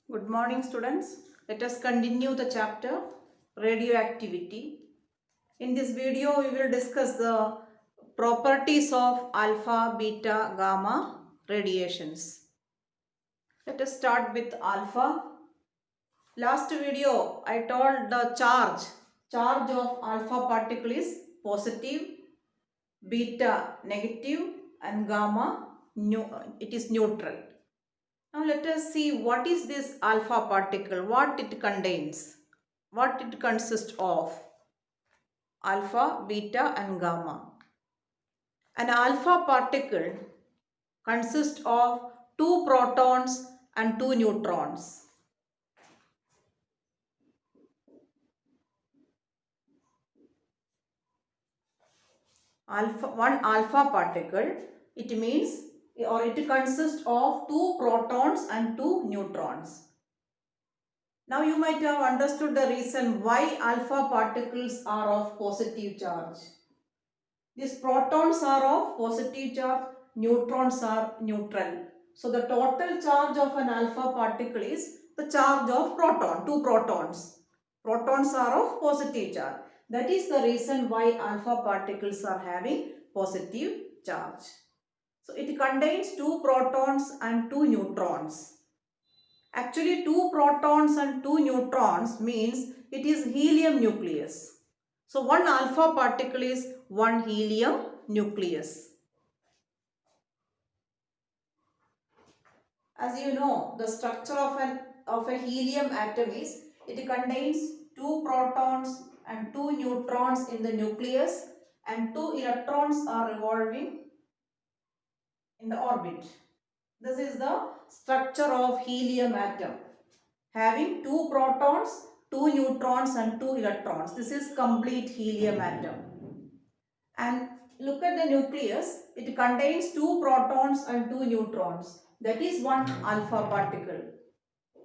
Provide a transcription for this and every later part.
Good morning, students. Let us continue the chapter radioactivity. In this video, we will discuss the properties of alpha, beta, gamma radiations. Let us start with alpha. Last video, I told the charge of alpha particle is positive, beta negative, and gamma it is neutral. Now let us see what is this alpha particle, what it contains, what it consists of. Alpha, beta and gamma. An alpha particle consists of two protons and two neutrons. One alpha particle, it means or it consists of two protons and two neutrons. Now you might have understood the reason why alpha particles are of positive charge. These protons are of positive charge, neutrons are neutral. So the total charge of an alpha particle is the charge of proton, two protons. Protons are of positive charge. That is the reason why alpha particles are having positive charge. So it contains two protons and two neutrons. Actually, two protons and two neutrons means it is helium nucleus. So one alpha particle is one helium nucleus. As you know, the structure of a helium atom is it contains two protons and two neutrons in the nucleus and two electrons are revolving in the orbit. This is the structure of helium atom, having two protons, two neutrons and two electrons. This is complete helium atom. And look at the nucleus. It contains two protons and two neutrons. That is one alpha particle.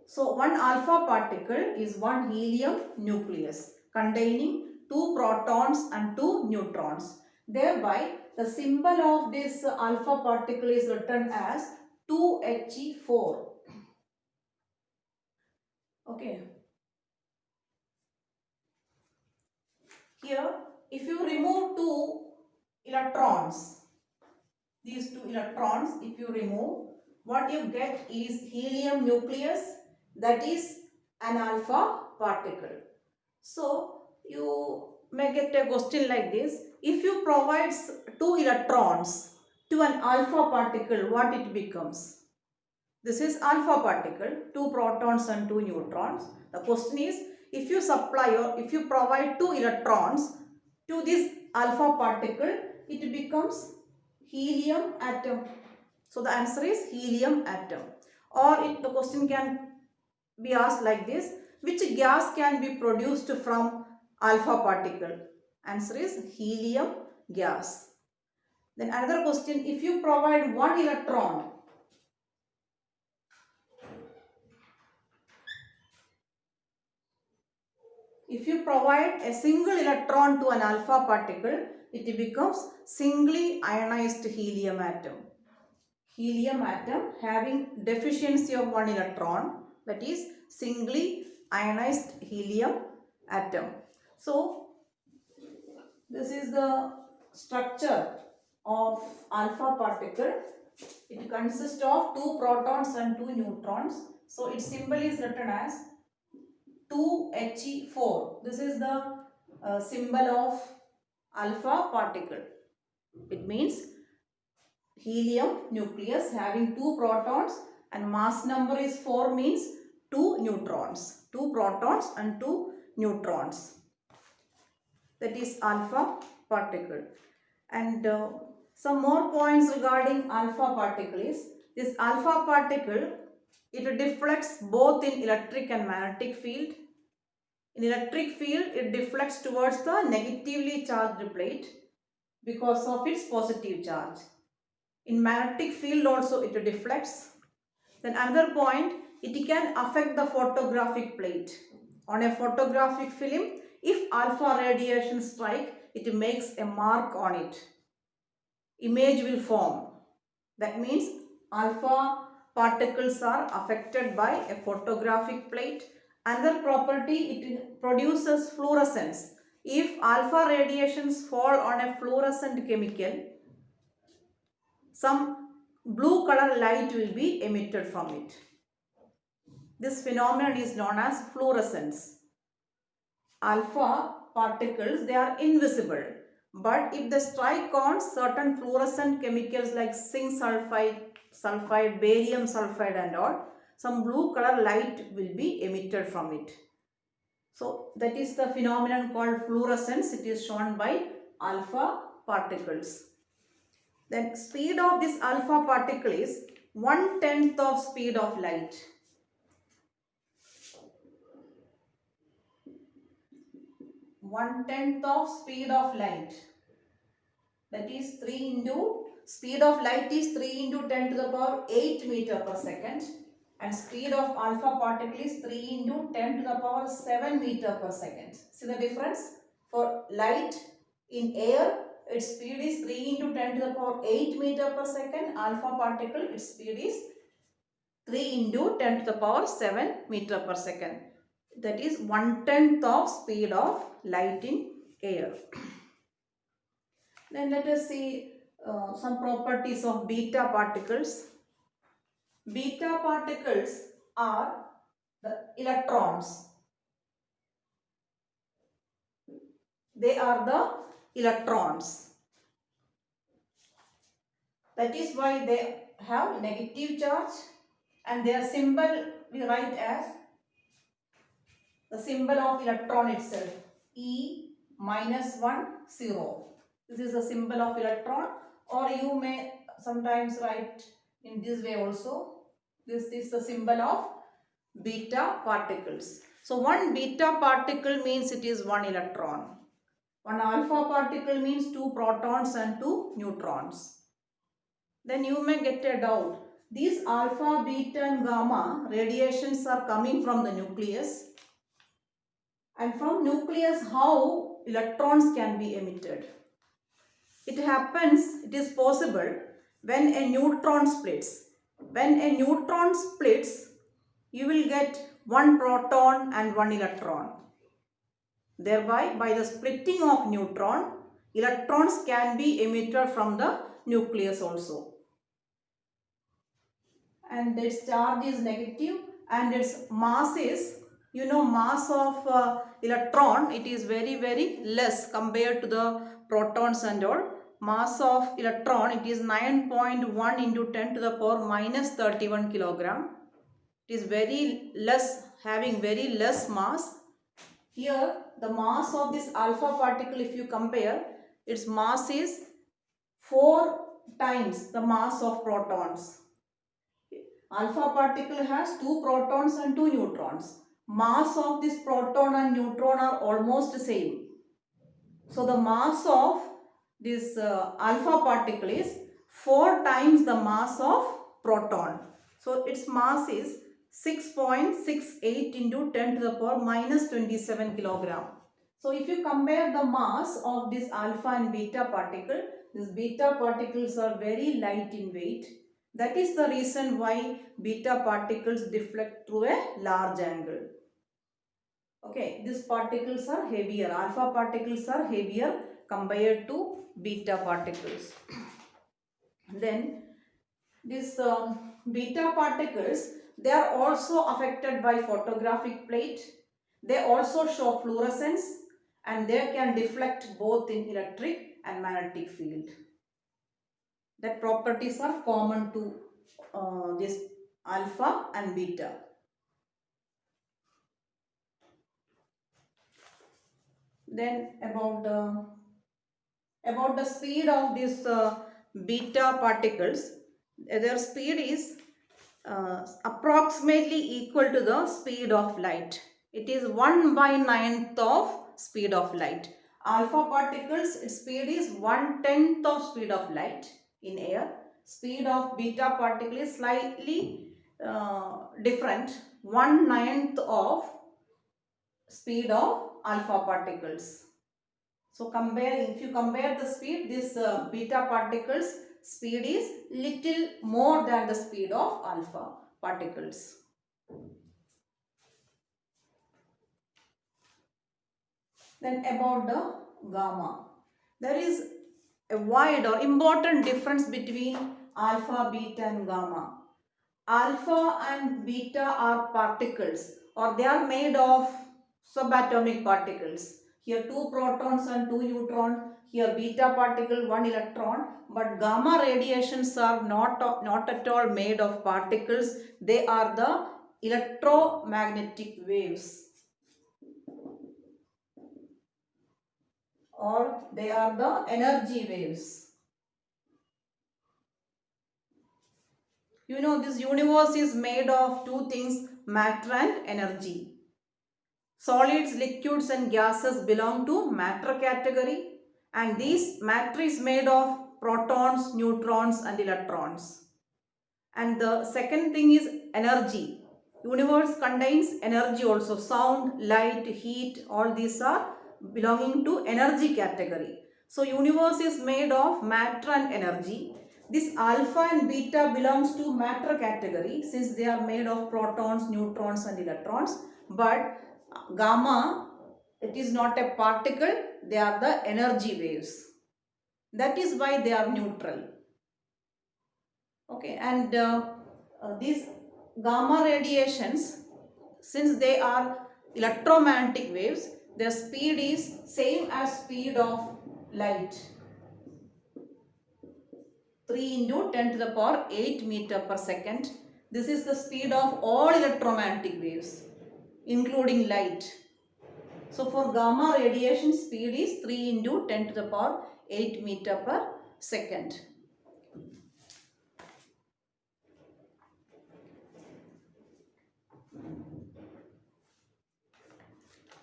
So one alpha particle is one helium nucleus containing two protons and two neutrons. Thereby, the symbol of this alpha particle is written as 2He4. Okay. Here, if you remove two electrons, these two electrons, if you remove, what you get is helium nucleus, that is an alpha particle. So, you may get a question like this. If you provide two electrons to an alpha particle, what it becomes? This is alpha particle, two protons and two neutrons. The question is, if you supply or if you provide two electrons to this alpha particle, it becomes helium atom. So the answer is helium atom. Or the question can be asked like this, which gas can be produced from alpha particle? Answer is helium gas. Then another question, if you provide one electron if you provide a single electron to an alpha particle, it becomes singly ionized helium atom. Helium atom having deficiency of one electron, that is singly ionized helium atom. So, this is the structure of alpha particle. It consists of two protons and two neutrons. So, its symbol is written as 2He4. This is the symbol of alpha particle. It means helium nucleus having two protons and mass number is 4 means two neutrons. Two protons and two neutrons. That is alpha particle. And some more points regarding alpha particle is this alpha particle, it deflects both in electric and magnetic field. In electric field, it deflects towards the negatively charged plate because of its positive charge. In magnetic field also it deflects. Then another point, it can affect the photographic plate. On a photographic film, if alpha radiation strike, it makes a mark on it. Image will form. That means alpha particles are affected by a photographic plate. Another property, it produces fluorescence. If alpha radiations fall on a fluorescent chemical, some blue color light will be emitted from it. This phenomenon is known as fluorescence. Alpha particles, they are invisible, but if they strike on certain fluorescent chemicals like zinc sulfide, barium sulfide and all, some blue color light will be emitted from it. So that is the phenomenon called fluorescence. It is shown by alpha particles. Then speed of this alpha particle is 1/10 of speed of light. 1/10 of speed of light. That is 3 into, speed of light is 3 into 10 to the power 8 meter per second. And speed of alpha particle is 3 into 10 to the power 7 meter per second. See the difference? For light in air, its speed is 3 into 10 to the power 8 meter per second. Alpha particle, its speed is 3 into 10 to the power 7 meter per second. That is 1/10 of speed of light in air. Then let us see some properties of beta particles. Beta particles are the electrons. They are the electrons. That is why they have negative charge, and their symbol we write as the symbol of electron itself, E -1 0. This is the symbol of electron, or you may sometimes write in this way also. This is the symbol of beta particles. So one beta particle means it is one electron. One alpha particle means 2 protons and 2 neutrons. Then you may get a doubt. These alpha, beta and gamma radiations are coming from the nucleus. And from nucleus, how electrons can be emitted? It happens, it is possible when a neutron splits. When a neutron splits, you will get one proton and one electron. Thereby, by the splitting of neutron, electrons can be emitted from the nucleus also. And its charge is negative and its mass is, you know, mass of electron, it is very less compared to the protons and all. Mass of electron, it is 9.1 into 10 to the power minus 31 kilogram. It is very less, having very less mass. Here the mass of this alpha particle, if you compare, its mass is 4 times the mass of protons. Alpha particle has 2 protons and 2 neutrons. Mass of this proton and neutron are almost same. So the mass of this alpha particle is 4 times the mass of proton. So its mass is 6.68 into 10 to the power minus 27 kilogram. So if you compare the mass of this alpha and beta particle, these beta particles are very light in weight. That is the reason why beta particles deflect through a large angle. Okay, these particles are heavier. Alpha particles are heavier compared to beta particles. Then these beta particles, they are also affected by photographic plate. They also show fluorescence and they can deflect both in electric and magnetic field. That properties are common to this alpha and beta. Then about the speed of these beta particles, their speed is approximately equal to the speed of light. It is 1/9th of speed of light. Alpha particles, its speed is 1/10 of speed of light in air. Speed of beta particle is slightly different, 1/9th of speed of alpha particles. So if you compare the speed, these beta particles, speed is little more than the speed of alpha particles. Then about the gamma. There is a wide or important difference between alpha, beta and gamma. Alpha and beta are particles, or they are made of subatomic particles. Here two protons and two neutrons. Here beta particle, one electron. But gamma radiations are not at all made of particles. They are the electromagnetic waves, or they are the energy waves. You know, this universe is made of two things, matter and energy. Solids, liquids and gases belong to matter category, and this matter is made of protons, neutrons and electrons. And the second thing is energy. Universe contains energy also. Sound, light, heat, all these are belonging to energy category. So universe is made of matter and energy. This alpha and beta belongs to matter category since they are made of protons, neutrons and electrons. But gamma, it is not a particle, they are the energy waves. That is why they are neutral. Okay, and these gamma radiations, since they are electromagnetic waves, their speed is same as speed of light. 3 into 10 to the power 8 meter per second. This is the speed of all electromagnetic waves, including light. So for gamma radiation, speed is 3 into 10 to the power 8 meter per second.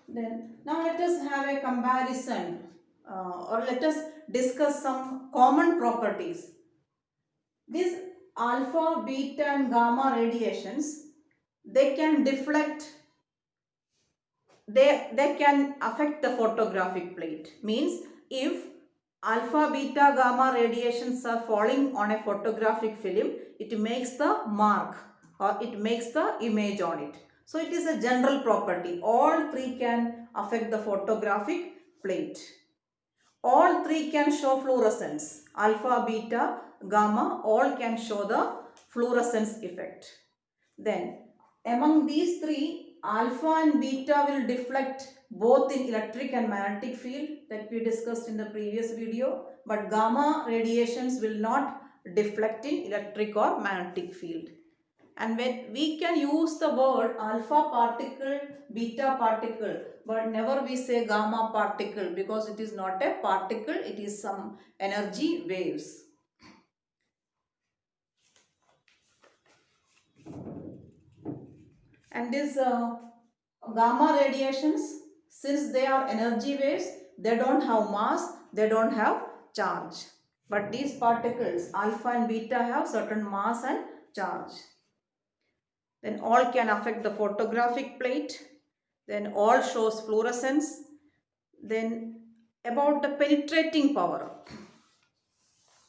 Then now let us have a comparison or let us discuss some common properties. These alpha, beta and gamma radiations, they can deflect, they can affect the photographic plate. Means if alpha, beta, gamma radiations are falling on a photographic film, it makes the mark or it makes the image on it. So it is a general property. All three can affect the photographic plate. All three can show fluorescence. Alpha, beta, gamma, all can show the fluorescence effect. Then among these three, alpha and beta will deflect both in electric and magnetic field that we discussed in the previous video. But gamma radiations will not deflect in electric or magnetic field. And when we can use the word alpha particle, beta particle, but never we say gamma particle because it is not a particle, it is some energy waves. And these gamma radiations, since they are energy waves, they don't have mass, they don't have charge. But these particles, alpha and beta, have certain mass and charge. Then all can affect the photographic plate. Then all shows fluorescence. Then about the penetrating power.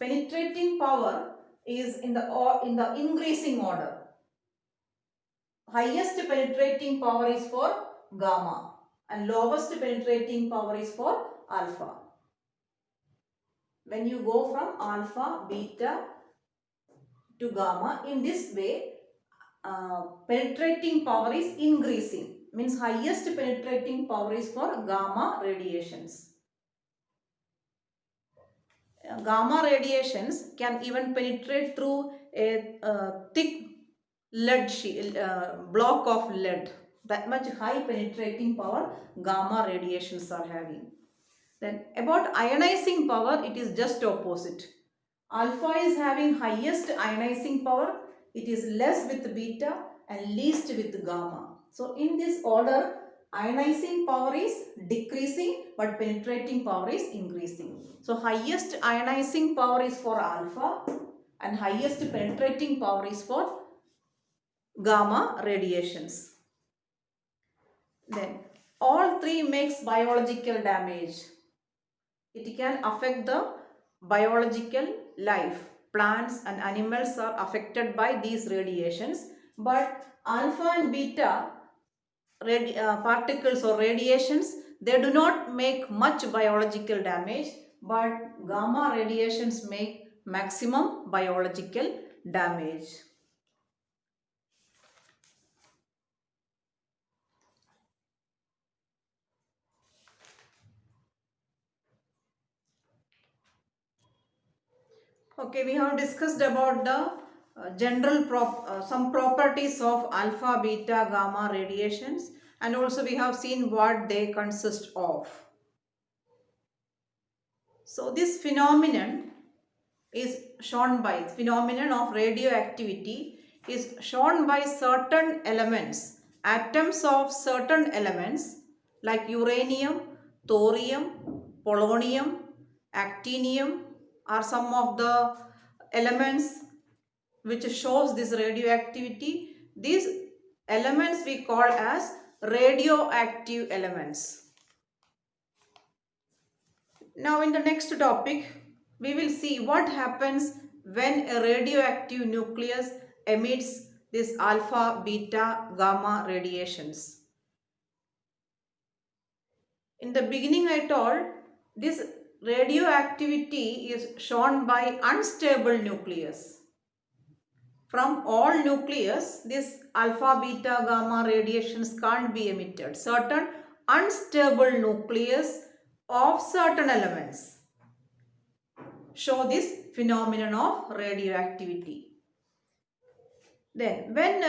Penetrating power is in the increasing order. Highest penetrating power is for gamma and lowest penetrating power is for alpha. When you go from alpha, beta to gamma, in this way penetrating power is increasing. Means highest penetrating power is for gamma radiations. Gamma radiations can even penetrate through a thick lead block of lead. That much high penetrating power gamma radiations are having. Then about ionizing power, it is just opposite. Alpha is having highest ionizing power, it is less with beta and least with gamma. So in this order, ionizing power is decreasing but penetrating power is increasing. So highest ionizing power is for alpha and highest penetrating power is for gamma radiations. Then all three makes biological damage. It can affect the biological life. plants and animals are affected by these radiations, but alpha and beta particles or radiations, they do not make much biological damage, but gamma radiations make maximum biological damage. Okay, we have discussed about the some properties of alpha, beta, gamma radiations, and also we have seen what they consist of. So this phenomenon is shown by phenomenon of radioactivity is shown by certain elements, atoms of certain elements like uranium, thorium, polonium, actinium are some of the elements which shows this radioactivity. These elements we call as radioactive elements. Now in the next topic, we will see what happens when a radioactive nucleus emits this alpha, beta, gamma radiations. In the beginning I told this radioactivity is shown by unstable nucleus. From all nucleus, this alpha, beta, gamma radiations can't be emitted. Certain unstable nucleus of certain elements show this phenomenon of radioactivity. Then when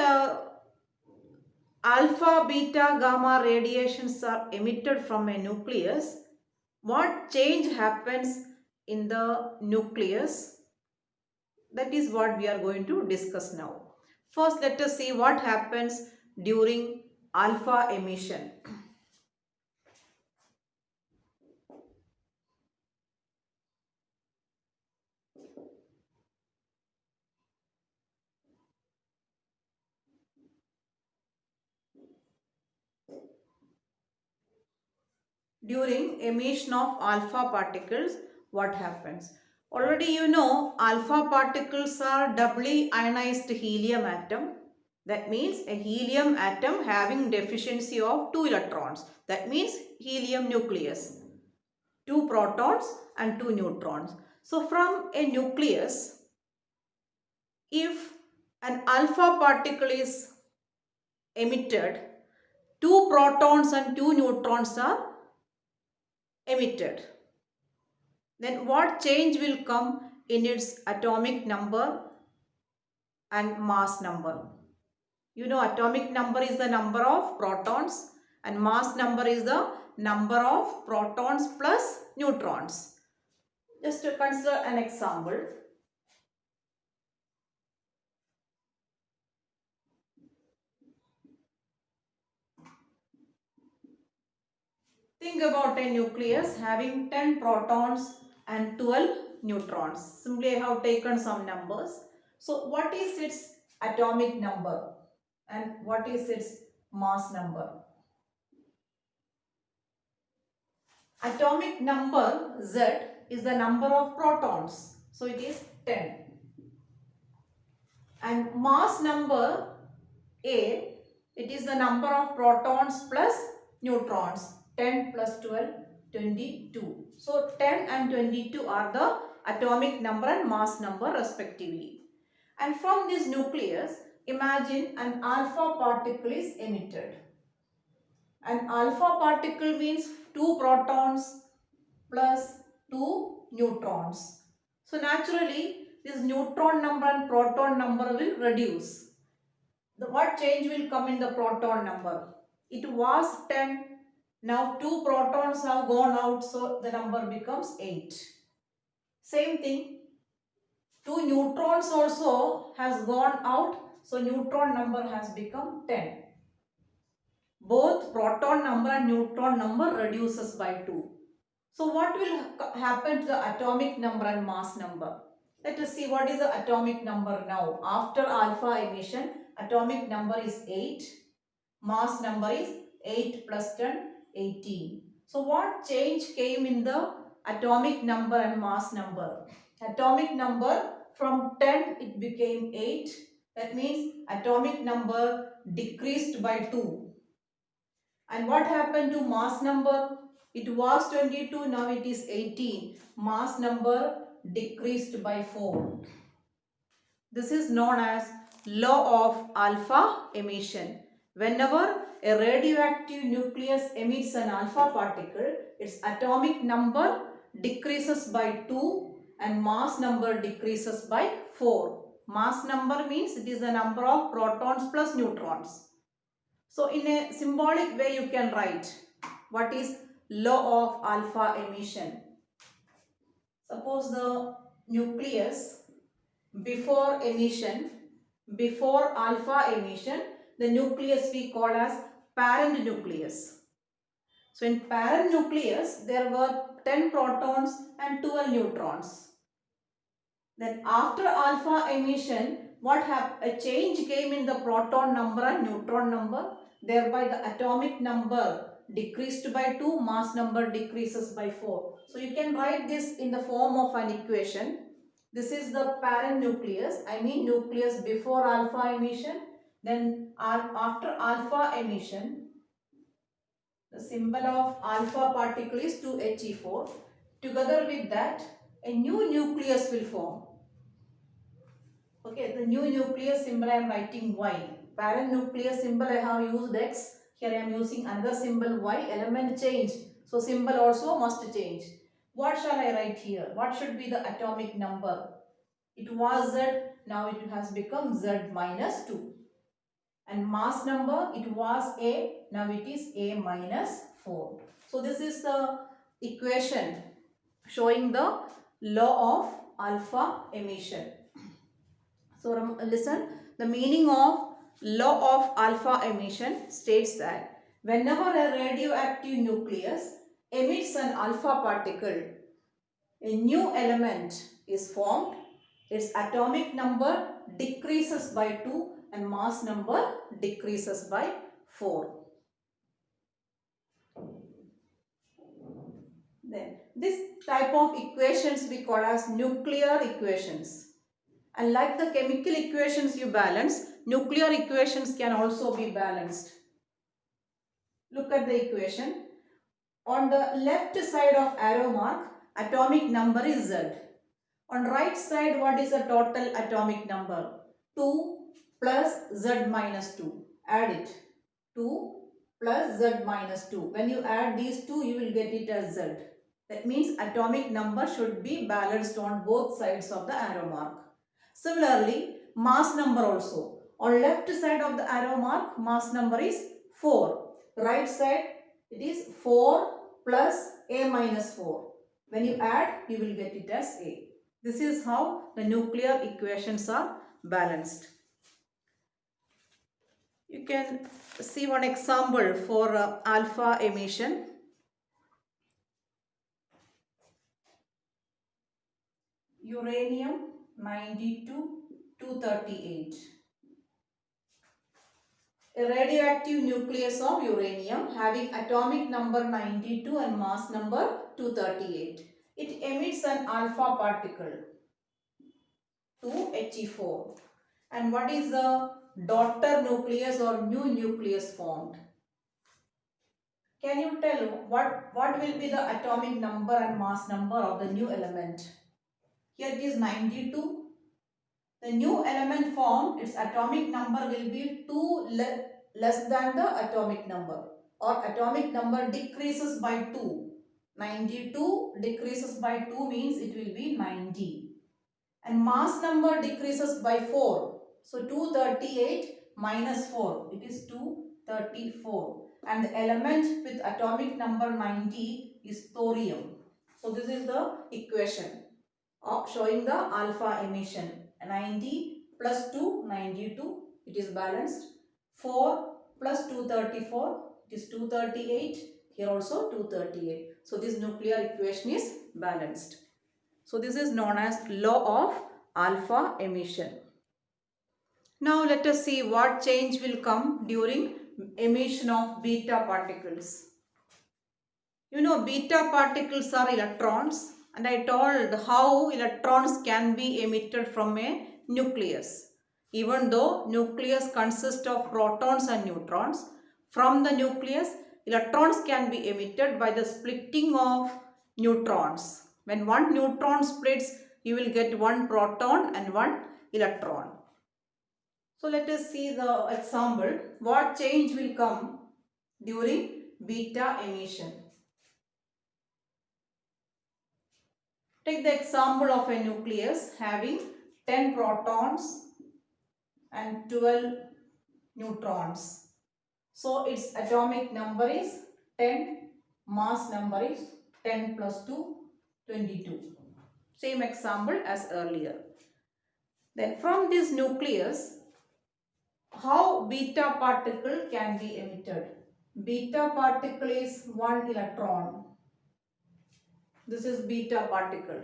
alpha, beta, gamma radiations are emitted from a nucleus, what change happens in the nucleus? That is what we are going to discuss now. First, let us see what happens during alpha emission. During emission of alpha particles, what happens? Already you know alpha particles are doubly ionized helium atom. That means a helium atom having deficiency of 2 electrons. That means helium nucleus. 2 protons and 2 neutrons. So from a nucleus, if an alpha particle is emitted, 2 protons and 2 neutrons are emitted. Then what change will come in its atomic number and mass number? You know atomic number is the number of protons and mass number is the number of protons plus neutrons. Just to consider an example. Think about a nucleus having 10 protons and 12 neutrons. Simply I have taken some numbers. So what is its atomic number and what is its mass number? Atomic number Z is the number of protons. So it is 10. And mass number A, it is the number of protons plus neutrons. 10 plus 12, 22. So 10 and 22 are the atomic number and mass number respectively. And from this nucleus, imagine an alpha particle is emitted. An alpha particle means 2 protons plus 2 neutrons. So naturally, this neutron number and proton number will reduce. What change will come in the proton number? It was 10. Now 2 protons have gone out, so the number becomes 8. Same thing, 2 neutrons also has gone out, so neutron number has become 10. Both proton number and neutron number reduces by 2. So what will happen to the atomic number and mass number? Let us see what is the atomic number now. After alpha emission, atomic number is 8. Mass number is 8 plus 10, 18. So what change came in the atomic number and mass number? Atomic number from 10 it became 8. That means atomic number decreased by 2. And what happened to mass number? It was 22, now it is 18. Mass number decreased by 4. This is known as law of alpha emission. Whenever a radioactive nucleus emits an alpha particle, its atomic number decreases by 2 and mass number decreases by 4. Mass number means it is the number of protons plus neutrons. So in a symbolic way you can write what is law of alpha emission. Suppose the nucleus before alpha emission, the nucleus we call as parent nucleus. So in parent nucleus there were 10 protons and 12 neutrons. Then after alpha emission, what happened? A change came in the proton number and neutron number. Thereby the atomic number decreased by 2, mass number decreases by 4. So you can write this in the form of an equation. This is the parent nucleus, nucleus before alpha emission. Then after alpha emission, the symbol of alpha particle is 2He4. Together with that, a new nucleus will form. Okay, the new nucleus symbol I am writing Y. Parent nucleus symbol I have used X. Here I am using another symbol Y. Element change. So symbol also must change. What shall I write here? What should be the atomic number? It was Z. Now it has become Z minus 2. And mass number, it was A. Now it is A minus 4. So this is the equation showing the law of alpha emission. So listen, the meaning of law of alpha emission states that whenever a radioactive nucleus emits an alpha particle, a new element is formed, its atomic number decreases by 2 and mass number decreases by 4. Then this type of equations we call as nuclear equations. And like the chemical equations you balance, nuclear equations can also be balanced. Look at the equation. On the left side of arrow mark, atomic number is Z. On right side, what is the total atomic number? 2 plus Z minus 2. Add it. 2 plus Z minus 2. When you add these two, you will get it as Z. That means atomic number should be balanced on both sides of the arrow mark. Similarly, mass number also. On left side of the arrow mark, mass number is 4. Right side, it is 4 plus A minus 4. When you add, you will get it as A. This is how the nuclear equations are balanced. You can see one example for alpha emission. Uranium 92-238. A radioactive nucleus of uranium having atomic number 92 and mass number 238. It emits an alpha particle 2He4. And what is the daughter nucleus or new nucleus formed? Can you tell what will be the atomic number and mass number of the new element? Here it is 92. The new element formed, its atomic number will be 2 less than the atomic number, or atomic number decreases by 2. 92 decreases by 2 means it will be 90. And mass number decreases by 4. So 238 minus 4, it is 234. And the element with atomic number 90 is thorium. So this is the equation of showing the alpha emission. 90 plus 2, 92, it is balanced. 4 plus 234, it is 238. Here also 238. So this nuclear equation is balanced. So this is known as law of alpha emission. Now let us see what change will come during emission of beta particles. You know, beta particles are electrons. and I told how electrons can be emitted from a nucleus. Even though nucleus consists of protons and neutrons, from the nucleus electrons can be emitted by the splitting of neutrons. When one neutron splits, you will get one proton and one electron. So let us see the example. What change will come during beta emission? Take the example of a nucleus having 10 protons and 12 neutrons. So its atomic number is 10, mass number is 10 plus 2, 22. Same example as earlier. Then from this nucleus, how beta particle can be emitted? Beta particle is one electron. This is beta particle.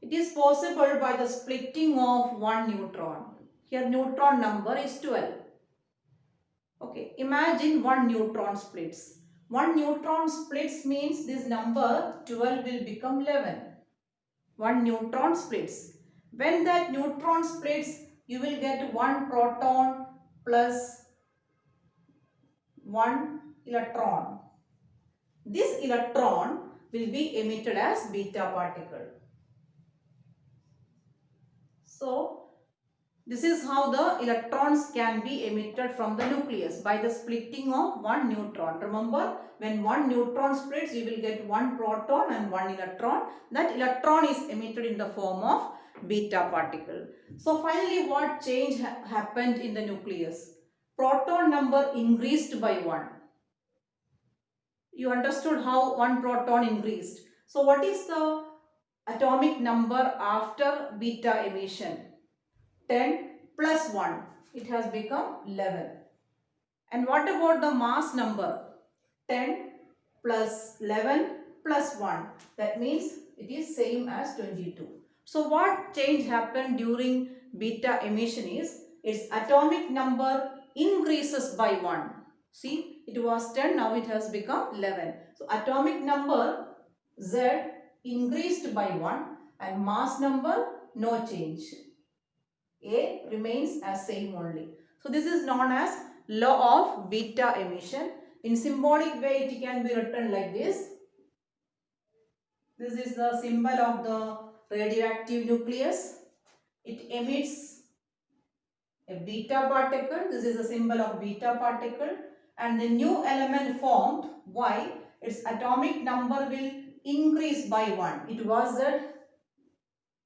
It is possible by the splitting of one neutron. Here neutron number is 12. Okay, imagine one neutron splits. One neutron splits means this number 12 will become 11. One neutron splits. When that neutron splits, you will get one proton plus one electron. This electron will be emitted as beta particle. So, this is how the electrons can be emitted from the nucleus by the splitting of one neutron. Remember, when one neutron splits, you will get one proton and one electron. That electron is emitted in the form of beta particle. So, finally, what change happened in the nucleus? Proton number increased by 1. You understood how one proton increased. So, what is the atomic number after beta emission? 10 plus 1. It has become 11. And what about the mass number? 10 plus 11 plus 1. That means it is same as 22. So, what change happened during beta emission is its atomic number increases by 1. See, it was 10, now it has become 11. So, atomic number Z increased by 1 and mass number no change. A remains as same only. So, this is known as law of beta emission. In symbolic way, it can be written like this. This is the symbol of the radioactive nucleus. It emits a beta particle. This is the symbol of beta particle. And the new element formed, Y, its atomic number will increase by 1. It was Z.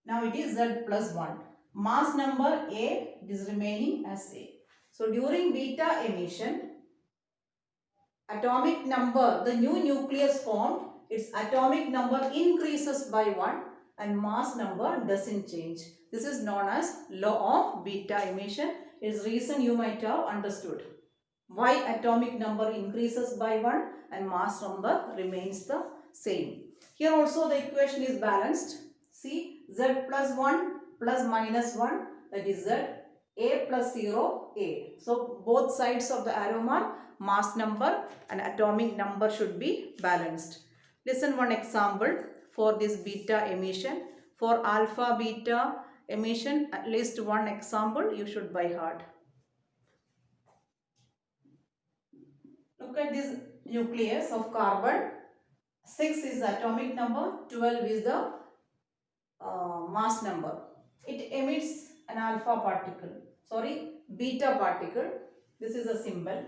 Now it is Z plus 1. Mass number A, it is remaining as A. So during beta emission, atomic number, the new nucleus formed, its atomic number increases by 1 and mass number doesn't change. This is known as law of beta emission. Its reason you might have understood. Why atomic number increases by 1 and mass number remains the same. Here also the equation is balanced. See, Z plus 1 plus minus 1, that is Z, A plus 0, A. So, both sides of the arrow mark, mass number and atomic number should be balanced. Listen one example for this beta emission. For alpha beta emission, at least one example you should by heart. Look at this nucleus of carbon. 6 is the atomic number, 12 is the mass number. It emits an alpha particle, beta particle. This is a symbol.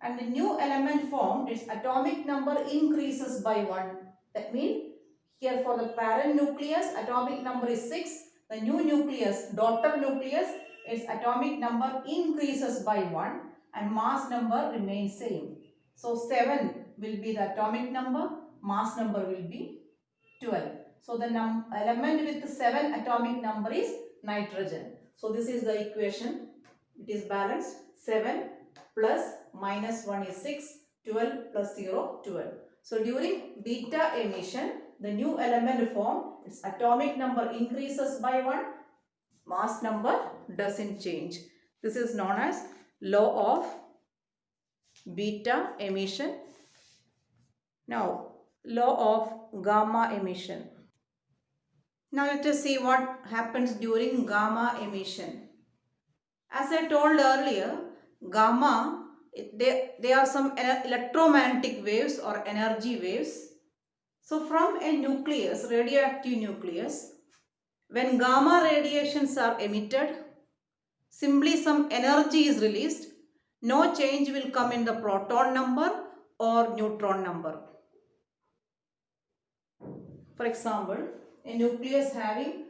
And the new element formed, its atomic number increases by 1. That means here for the parent nucleus, atomic number is 6. The new nucleus, daughter nucleus, its atomic number increases by 1 and mass number remains same. So 7 will be the atomic number, mass number will be 12. So the element with 7 atomic number is nitrogen. So this is the equation. It is balanced. 7 plus minus 1 is 6. 12 plus 0, 12. So during beta emission, the new element formed, its atomic number increases by 1. Mass number doesn't change. This is known as law of beta emission. Now, law of gamma emission. Now let us see what happens during gamma emission. As I told earlier, gamma, they are some electromagnetic waves or energy waves. So from a nucleus, radioactive nucleus, when gamma radiations are emitted, simply some energy is released. No change will come in the proton number or neutron number. For example, a nucleus having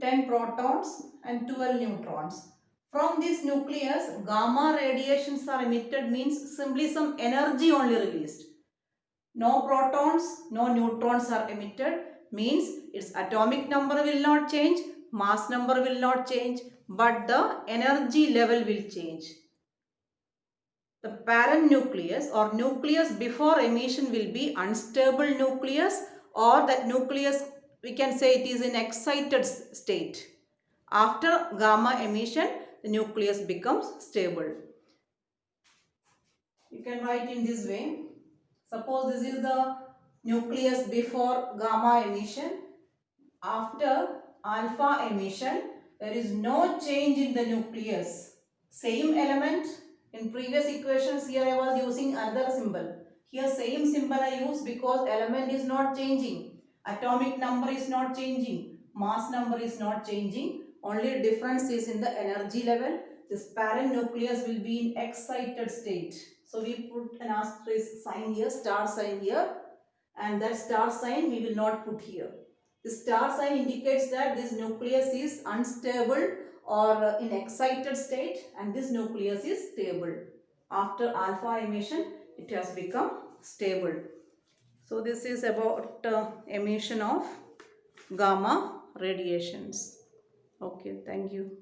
10 protons and 12 neutrons. From this nucleus, gamma radiations are emitted means simply some energy only released. No protons, no neutrons are emitted means its atomic number will not change, mass number will not change, but the energy level will change. The parent nucleus or nucleus before emission will be unstable nucleus, or that nucleus we can say it is in excited state. After gamma emission, the nucleus becomes stable. You can write in this way. Suppose this is the nucleus before gamma emission. After alpha emission, there is no change in the nucleus. Same element. In previous equations here I was using another symbol. Here same symbol I use because element is not changing. Atomic number is not changing. Mass number is not changing. Only difference is in the energy level. This parent nucleus will be in excited state. So we put an asterisk sign here, star sign here, and that star sign we will not put here. The star sign indicates that this nucleus is unstable or in excited state, and this nucleus is stable. After alpha emission, it has become stable. So this is about emission of gamma radiations. Okay, thank you.